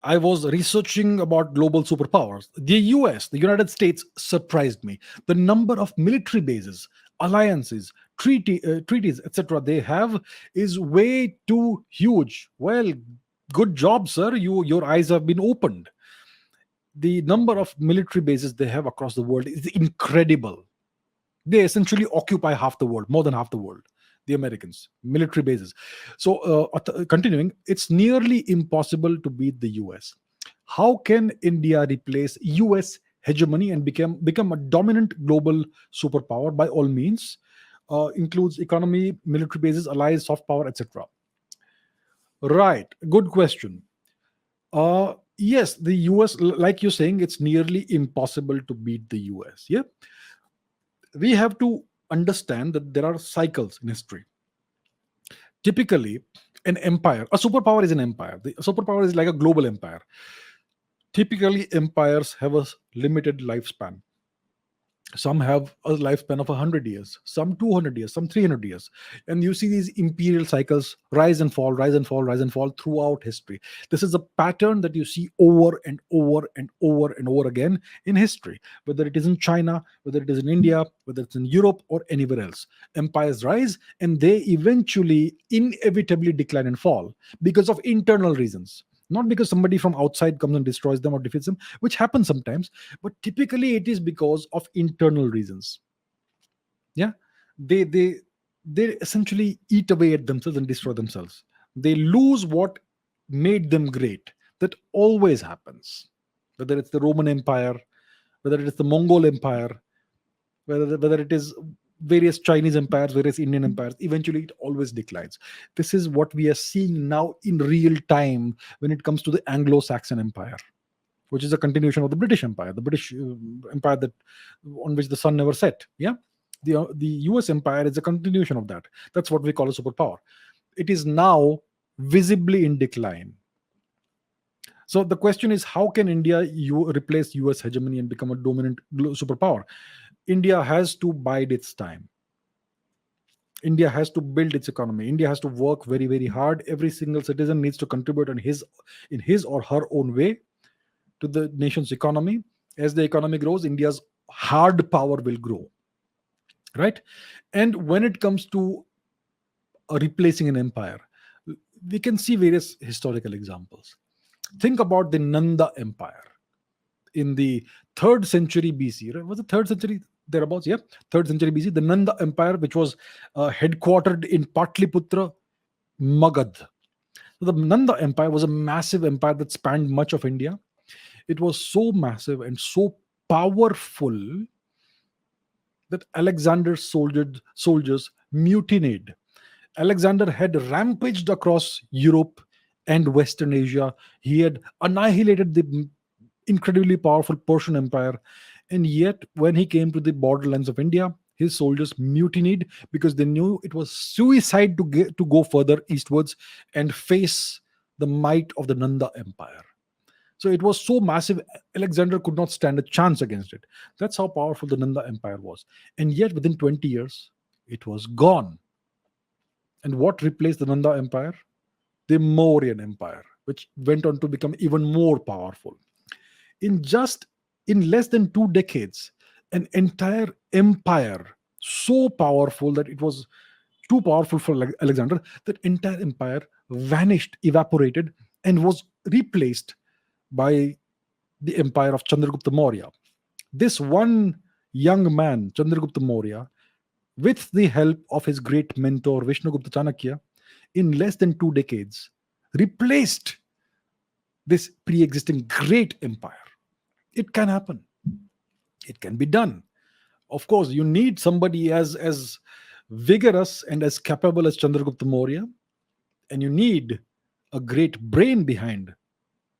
I was researching about global superpowers. The US, the United States, surprised me. The number of military bases, alliances, treaties, etc., they have is way too huge. Well, good job, sir. Your eyes have been opened. The number of military bases they have across the world is incredible. They essentially occupy half the world, more than half the world. The Americans, military bases. So, continuing, it's nearly impossible to beat the US. How can India replace US hegemony and become a dominant global superpower? By all means, includes economy, military bases, allies, soft power, etc. Right, good question. Yes, the US, like you're saying, it's nearly impossible to beat the US. Yeah, we have to understand that there are cycles in history. Typically, an empire, a superpower is an empire. The superpower is like a global empire. Typically, empires have a limited lifespan. Some have a lifespan of 100 years, some 200 years, some 300 years. And you see these imperial cycles rise and fall, rise and fall, rise and fall throughout history. This is a pattern that you see over and over and over and over again in history, whether it is in China, whether it is in India, whether it's in Europe or anywhere else. Empires rise and they eventually inevitably decline and fall because of internal reasons, not because somebody from outside comes and destroys them or defeats them, which happens sometimes, but typically it is because of internal reasons. Yeah, they essentially eat away at themselves and destroy themselves. They lose what made them great. That always happens, whether it's the Roman Empire, whether it is the Mongol Empire, whether it is various Chinese empires, various Indian empires. Eventually it always declines. This is what we are seeing now in real time when it comes to the Anglo-Saxon Empire, which is a continuation of the British Empire, the British empire that on which the sun never set. Yeah, the US Empire is a continuation of that. That's what we call a superpower. It is now visibly in decline. So the question is, how can India replace US hegemony and become a dominant superpower? India has to bide its time. India has to build its economy. India has to work very, very hard. Every single citizen needs to contribute in his or her own way to the nation's economy. As the economy grows, India's hard power will grow. Right? And when it comes to replacing an empire, we can see various historical examples. Think about the Nanda Empire in the third century BC. Right? Was it third century thereabouts? Yeah, third century BC. The Nanda Empire, which was headquartered in Patliputra, Magad. So the Nanda Empire was a massive empire that spanned much of India. It was so massive and so powerful that Alexander's soldiers mutinied. Alexander had rampaged across Europe and Western Asia. He had annihilated the incredibly powerful Persian Empire. And yet, when he came to the borderlands of India, his soldiers mutinied because they knew it was suicide to go further eastwards and face the might of the Nanda Empire. So it was so massive, Alexander could not stand a chance against it. That's how powerful the Nanda Empire was. And yet, within 20 years, it was gone. And what replaced the Nanda Empire? The Mauryan Empire, which went on to become even more powerful. In just in less than 2 decades, an entire empire so powerful that it was too powerful for Alexander, that entire empire vanished, evaporated, and was replaced by the empire of Chandragupta Maurya. This one young man, Chandragupta Maurya, with the help of his great mentor Vishnugupta Chanakya, in less than 2 decades, replaced this pre-existing great empire. It can happen. It can be done. Of course, you need somebody as vigorous and as capable as Chandragupta Maurya, and you need a great brain behind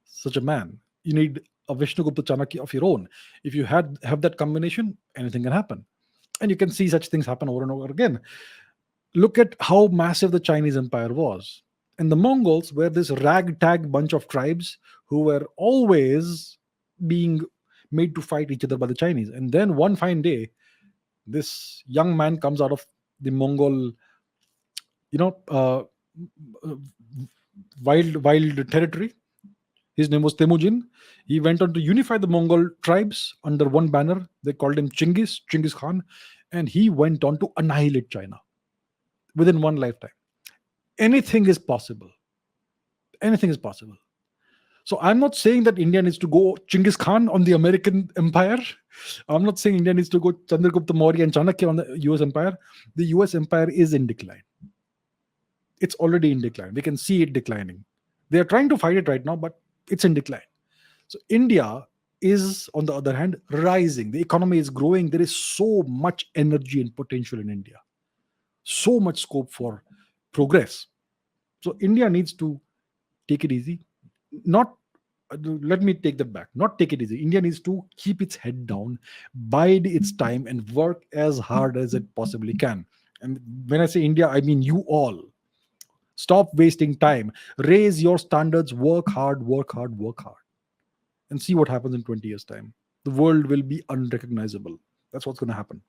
such a man. You need a Vishnugupta Chanakya of your own. If you have that combination, anything can happen. And you can see such things happen over and over again. Look at how massive the Chinese empire was. And the Mongols were this ragtag bunch of tribes who were always being made to fight each other by the Chinese. And then one fine day, this young man comes out of the Mongol, you know, uh, wild territory. His name was Temujin. He went on to unify the Mongol tribes under one banner. They called him Chinggis Khan, and he went on to annihilate China within one lifetime. Anything is possible. Anything is possible. So I'm not saying that India needs to go Chinggis Khan on the American empire. I'm not saying India needs to go Chandragupta Maurya and Chanakya on the US empire. The US empire is in decline. It's already in decline. We can see it declining. They are trying to fight it right now, but it's in decline. So India is, on the other hand, rising. The economy is growing. There is so much energy and potential in India. So much scope for progress. So India needs to take it easy. Not Let me take that back. Not take it easy. India needs to keep its head down, bide its time, and work as hard as it possibly can. And when I say India, I mean you all. Stop wasting time. Raise your standards. Work hard, work hard, work hard. And see what happens in 20 years' time. The world will be unrecognizable. That's what's going to happen.